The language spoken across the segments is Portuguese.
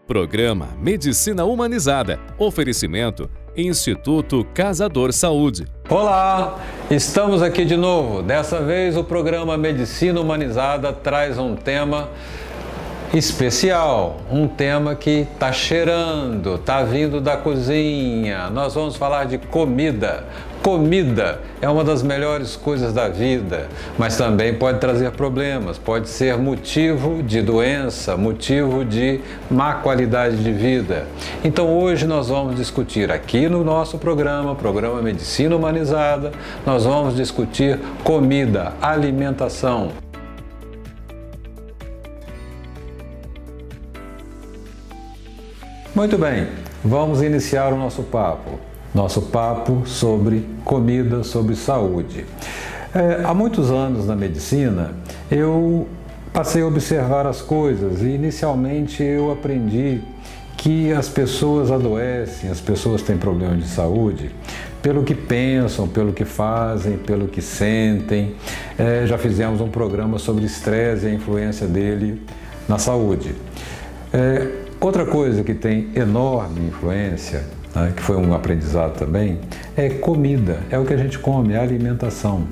Programa Medicina Humanizada. Oferecimento Instituto Casador Saúde. Olá, estamos aqui de novo. Dessa vez o programa Medicina Humanizada traz um tema especial, um tema que está cheirando, está vindo da cozinha. Nós vamos falar de comida. Comida é uma das melhores coisas da vida, mas também pode trazer problemas, pode ser motivo de doença, motivo de má qualidade de vida. Então hoje nós vamos discutir aqui no nosso programa Medicina Humanizada, nós vamos discutir comida, alimentação. Muito bem, vamos iniciar o nosso papo. Nosso papo sobre comida, sobre saúde. Há muitos anos na medicina, eu passei a observar as coisas e inicialmente eu aprendi que as pessoas adoecem, as pessoas têm problemas de saúde pelo que pensam, pelo que fazem, pelo que sentem. Já fizemos um programa sobre estresse e a influência dele na saúde. Outra coisa que tem enorme influência, que foi um aprendizado também, é comida, é o que a gente come, é a alimentação.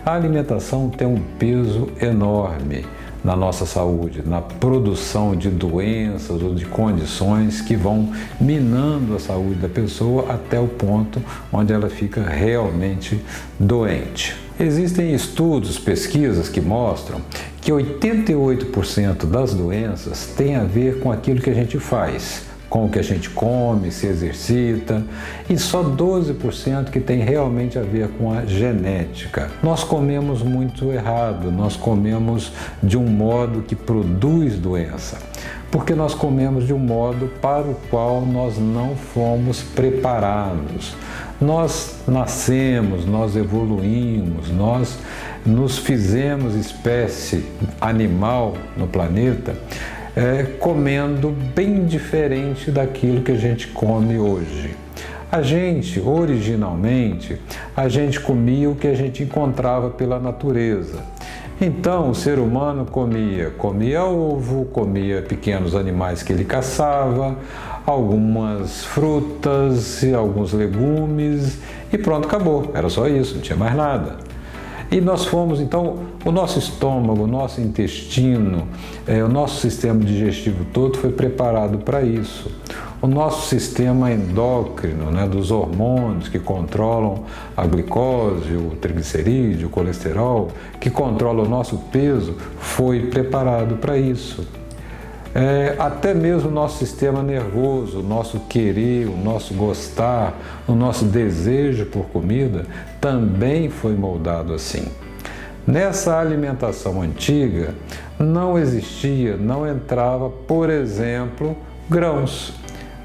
A alimentação tem um peso enorme na nossa saúde, na produção de doenças ou de condições que vão minando a saúde da pessoa até o ponto onde ela fica realmente doente. Existem estudos, pesquisas que mostram que 88% das doenças têm a ver com aquilo que a gente faz, com o que a gente come, se exercita, e só 12% que tem realmente a ver com a genética. Nós comemos muito errado, nós comemos de um modo que produz doença, porque nós comemos de um modo para o qual nós não fomos preparados. Nós nascemos, nós evoluímos, nós nos fizemos espécie animal no planeta, comendo bem diferente daquilo que a gente come hoje. A gente, originalmente, a gente comia o que a gente encontrava pela natureza. Então, o ser humano comia ovo, comia pequenos animais que ele caçava, algumas frutas e alguns legumes e pronto, acabou. Era só isso, não tinha mais nada. E nós fomos, então, o nosso estômago, o nosso intestino, o nosso sistema digestivo todo foi preparado para isso. O nosso sistema endócrino, dos hormônios que controlam a glicose, o triglicerídeo, o colesterol, que controla o nosso peso, foi preparado para isso. Até mesmo o nosso sistema nervoso, o nosso querer, o nosso gostar, o nosso desejo por comida também foi moldado assim. Nessa alimentação antiga não existia, não entrava, por exemplo, grãos,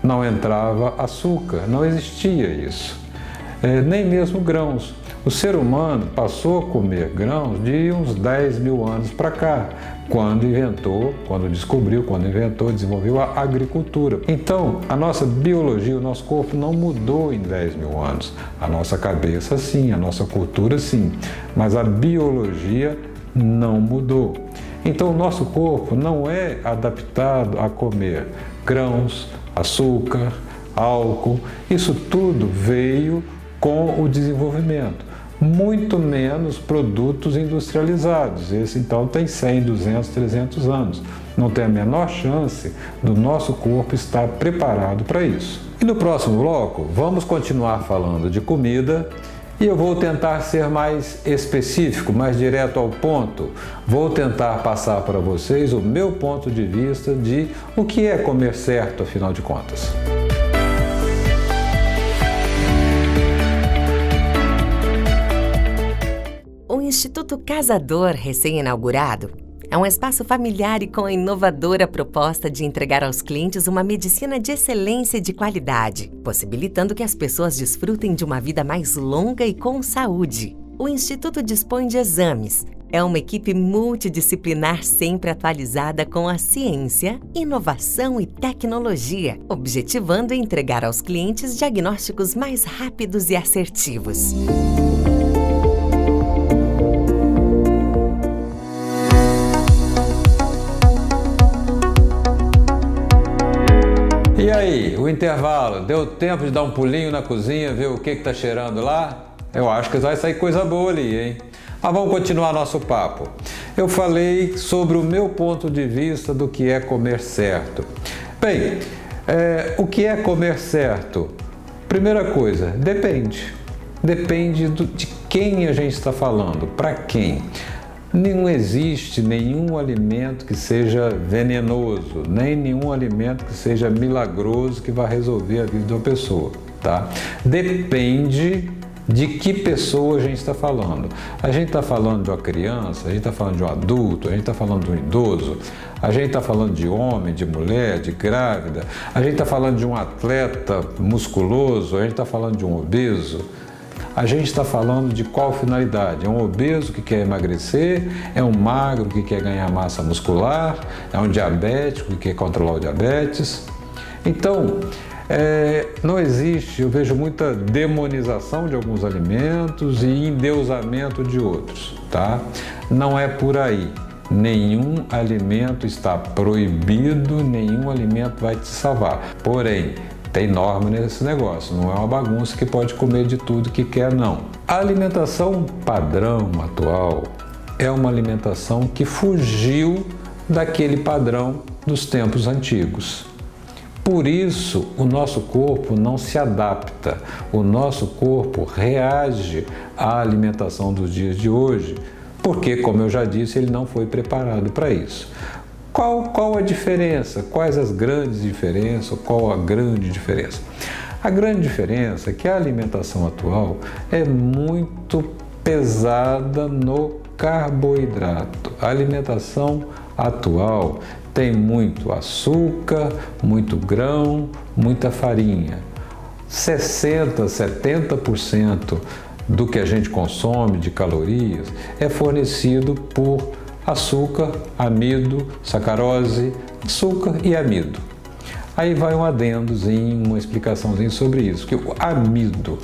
não entrava açúcar, não existia isso, nem mesmo grãos. O ser humano passou a comer grãos de uns 10 mil anos para cá, quando desenvolveu a agricultura. Então, a nossa biologia, o nosso corpo não mudou em 10 mil anos. A nossa cabeça sim, a nossa cultura sim, mas a biologia não mudou. Então, o nosso corpo não é adaptado a comer grãos, açúcar, álcool. Isso tudo veio com o desenvolvimento. Muito menos produtos industrializados. Esse então tem 100, 200, 300 anos. Não tem a menor chance do nosso corpo estar preparado para isso. E no próximo bloco vamos continuar falando de comida e eu vou tentar ser mais específico, mais direto ao ponto. Vou tentar passar para vocês o meu ponto de vista de o que é comer certo, afinal de contas. O Instituto Casador, recém-inaugurado, é um espaço familiar e com a inovadora proposta de entregar aos clientes uma medicina de excelência e de qualidade, possibilitando que as pessoas desfrutem de uma vida mais longa e com saúde. O Instituto dispõe de exames. É uma equipe multidisciplinar sempre atualizada com a ciência, inovação e tecnologia, objetivando entregar aos clientes diagnósticos mais rápidos e assertivos. E aí, o intervalo, deu tempo de dar um pulinho na cozinha, ver o que está cheirando lá? Eu acho que vai sair coisa boa ali, hein? Mas vamos continuar nosso papo. Eu falei sobre o meu ponto de vista do que é comer certo. Bem, o que é comer certo? Primeira coisa, depende. Depende de quem a gente está falando, para quem. Não existe nenhum alimento que seja venenoso, nem nenhum alimento que seja milagroso que vá resolver a vida de uma pessoa, tá? Depende de que pessoa a gente está falando. A gente está falando de uma criança, a gente está falando de um adulto, a gente está falando de um idoso, a gente está falando de homem, de mulher, de grávida, a gente está falando de um atleta musculoso, a gente está falando de um obeso. A gente está falando de qual finalidade? É um obeso que quer emagrecer? É um magro que quer ganhar massa muscular? É um diabético que quer controlar o diabetes? Então, não existe, eu vejo muita demonização de alguns alimentos e endeusamento de outros, tá? Não é por aí. Nenhum alimento está proibido, nenhum alimento vai te salvar. Porém, tem norma nesse negócio, não é uma bagunça que pode comer de tudo que quer, não. A alimentação padrão atual é uma alimentação que fugiu daquele padrão dos tempos antigos. Por isso, o nosso corpo não se adapta, o nosso corpo reage à alimentação dos dias de hoje, porque, como eu já disse, ele não foi preparado para isso. Qual a diferença? Quais as grandes diferenças? Qual a grande diferença? A grande diferença é que a alimentação atual é muito pesada no carboidrato. A alimentação atual tem muito açúcar, muito grão, muita farinha. 60%, 70% do que a gente consome de calorias é fornecido por açúcar, amido, sacarose, açúcar e amido. Aí vai um adendozinho, uma explicaçãozinha sobre isso, que o amido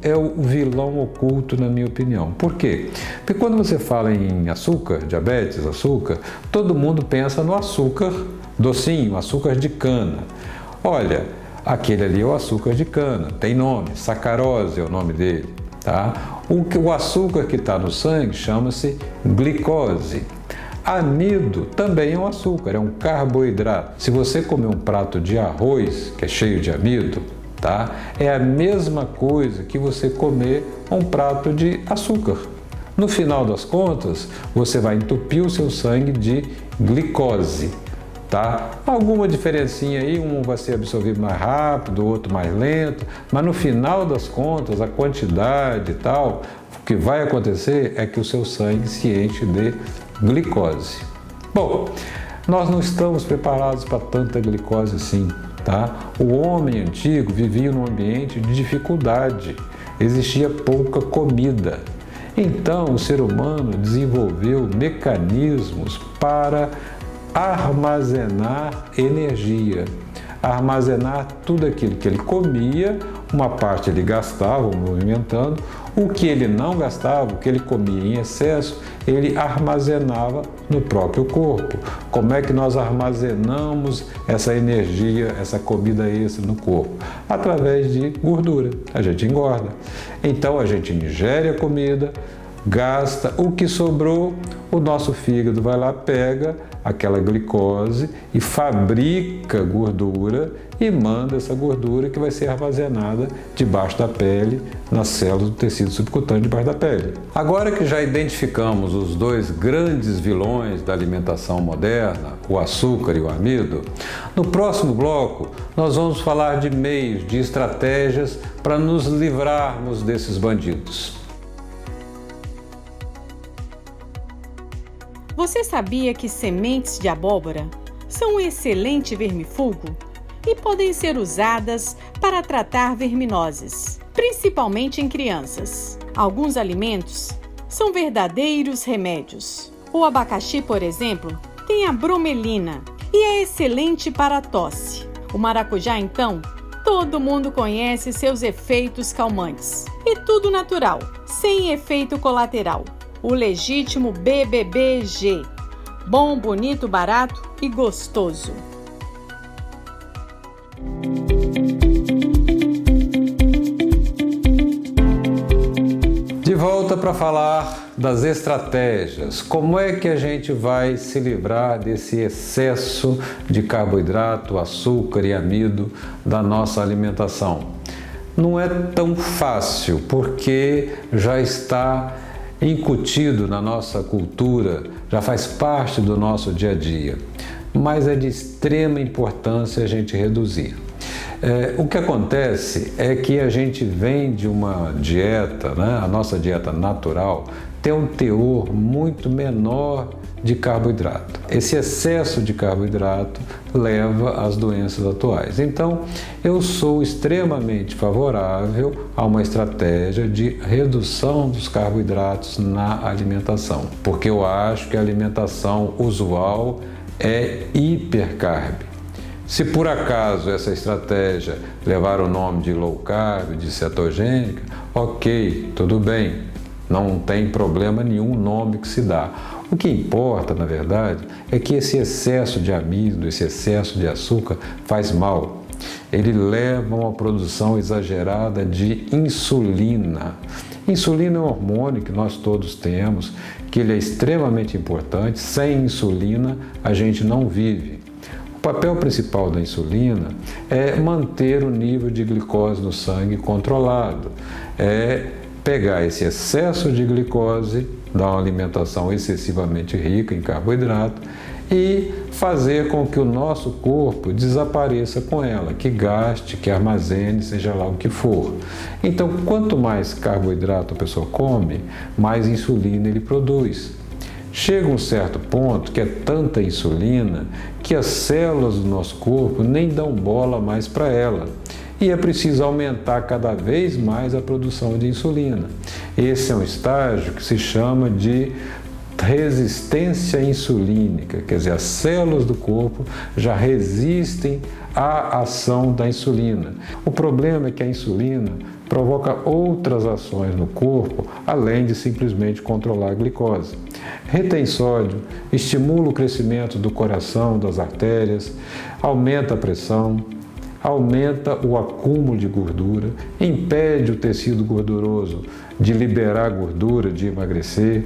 é o vilão oculto, na minha opinião. Por quê? Porque quando você fala em açúcar, diabetes, açúcar, todo mundo pensa no açúcar docinho, açúcar de cana. Olha, aquele ali é o açúcar de cana, tem nome, sacarose é o nome dele, tá? O açúcar que está no sangue chama-se glicose. Amido também é um açúcar, é um carboidrato. Se você comer um prato de arroz, que é cheio de amido, tá? É a mesma coisa que você comer um prato de açúcar. No final das contas, você vai entupir o seu sangue de glicose, tá? Alguma diferencinha aí, um vai ser absorvido mais rápido, o outro mais lento, mas no final das contas, a quantidade e tal, o que vai acontecer é que o seu sangue se enche de glicose. Bom, nós não estamos preparados para tanta glicose assim, tá? O homem antigo vivia num ambiente de dificuldade, existia pouca comida. Então, o ser humano desenvolveu mecanismos para armazenar energia, armazenar tudo aquilo que ele comia, uma parte ele gastava movimentando, o que ele não gastava, o que ele comia em excesso, ele armazenava no próprio corpo. Como é que nós armazenamos essa energia, essa comida extra no corpo? Através de gordura, a gente engorda. Então a gente ingere a comida, gasta, o que sobrou, o nosso fígado vai lá, pega aquela glicose e fabrica gordura e manda essa gordura que vai ser armazenada debaixo da pele, nas células do tecido subcutâneo debaixo da pele. Agora que já identificamos os dois grandes vilões da alimentação moderna, o açúcar e o amido, no próximo bloco nós vamos falar de meios, de estratégias para nos livrarmos desses bandidos. Você sabia que sementes de abóbora são um excelente vermífugo e podem ser usadas para tratar verminoses, principalmente em crianças? Alguns alimentos são verdadeiros remédios. O abacaxi, por exemplo, tem a bromelina e é excelente para a tosse. O maracujá, então, todo mundo conhece seus efeitos calmantes. E tudo natural, sem efeito colateral. O legítimo BBBG. Bom, bonito, barato e gostoso. para falar das estratégias. Como é que a gente vai se livrar desse excesso de carboidrato, açúcar e amido da nossa alimentação? Não é tão fácil, porque já está incutido na nossa cultura, já faz parte do nosso dia a dia, mas é de extrema importância a gente reduzir. O que acontece é que a gente vem de uma dieta, né? A nossa dieta natural tem um teor muito menor de carboidrato. Esse excesso de carboidrato leva às doenças atuais. Então, eu sou extremamente favorável a uma estratégia de redução dos carboidratos na alimentação, porque eu acho que a alimentação usual é hipercarb. Se por acaso essa estratégia levar o nome de low carb, de cetogênica, ok, tudo bem, não tem problema nenhum o nome que se dá. O que importa, na verdade, é que esse excesso de amido, esse excesso de açúcar faz mal. Ele leva a uma produção exagerada de insulina. Insulina é um hormônio que nós todos temos, que ele é extremamente importante. Sem insulina, a gente não vive. O papel principal da insulina é manter o nível de glicose no sangue controlado, é pegar esse excesso de glicose da uma alimentação excessivamente rica em carboidrato e fazer com que o nosso corpo desapareça com ela, que gaste, que armazene, seja lá o que for. Então, quanto mais carboidrato a pessoa come, mais insulina ele produz. Chega um certo ponto que é tanta insulina que as células do nosso corpo nem dão bola mais para ela. E é preciso aumentar cada vez mais a produção de insulina. Esse é um estágio que se chama de resistência insulínica, quer dizer, as células do corpo já resistem à ação da insulina. O problema é que a insulina provoca outras ações no corpo, além de simplesmente controlar a glicose. Retém sódio, estimula o crescimento do coração, das artérias, aumenta a pressão, aumenta o acúmulo de gordura, impede o tecido gorduroso de liberar gordura, de emagrecer.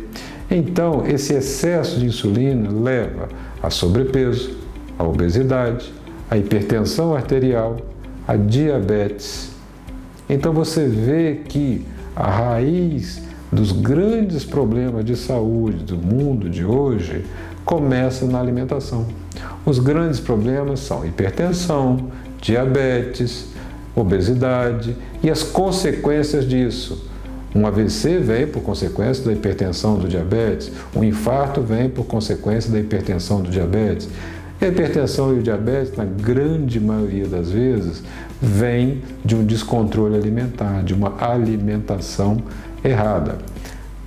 Então, esse excesso de insulina leva a sobrepeso, a obesidade, a hipertensão arterial, a diabetes. Então, você vê que a raiz dos grandes problemas de saúde do mundo de hoje começa na alimentação. Os grandes problemas são hipertensão, diabetes, obesidade e as consequências disso. Um AVC vem por consequência da hipertensão do diabetes, um infarto vem por consequência da hipertensão do diabetes. A hipertensão e o diabetes, na grande maioria das vezes, vem de um descontrole alimentar, de uma alimentação errada.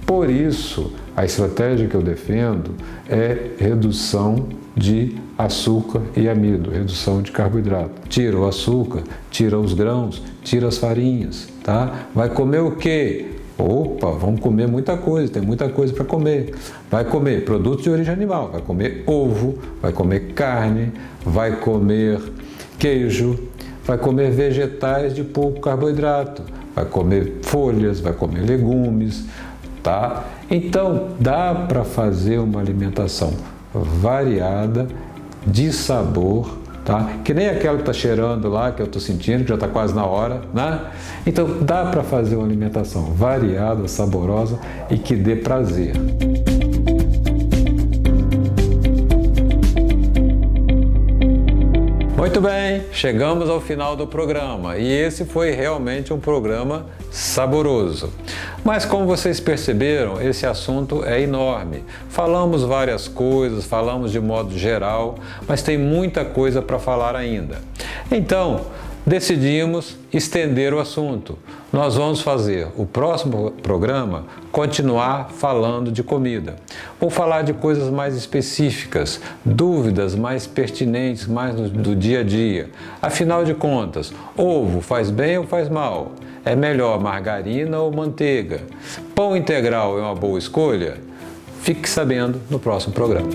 Por isso, a estratégia que eu defendo é redução de açúcar e amido, redução de carboidrato. Tira o açúcar, tira os grãos, tira as farinhas, tá? Vai comer o quê? Opa, vamos comer muita coisa, tem muita coisa para comer. Vai comer produtos de origem animal, vai comer ovo, vai comer carne, vai comer queijo, vai comer vegetais de pouco carboidrato, vai comer folhas, vai comer legumes, tá? Então, dá para fazer uma alimentação variada, de sabor, tá? Que nem aquela que está cheirando lá, que eu estou sentindo, que já está quase na hora, né? Então, dá para fazer uma alimentação variada, saborosa e que dê prazer. Muito bem, chegamos ao final do programa e esse foi realmente um programa saboroso. Mas como vocês perceberam, esse assunto é enorme. Falamos várias coisas, falamos de modo geral, mas tem muita coisa para falar ainda. Então, decidimos estender o assunto. Nós vamos fazer o próximo programa continuar falando de comida. Vou falar de coisas mais específicas, dúvidas mais pertinentes, mais do dia a dia. Afinal de contas, ovo faz bem ou faz mal? É melhor margarina ou manteiga? Pão integral é uma boa escolha? Fique sabendo no próximo programa.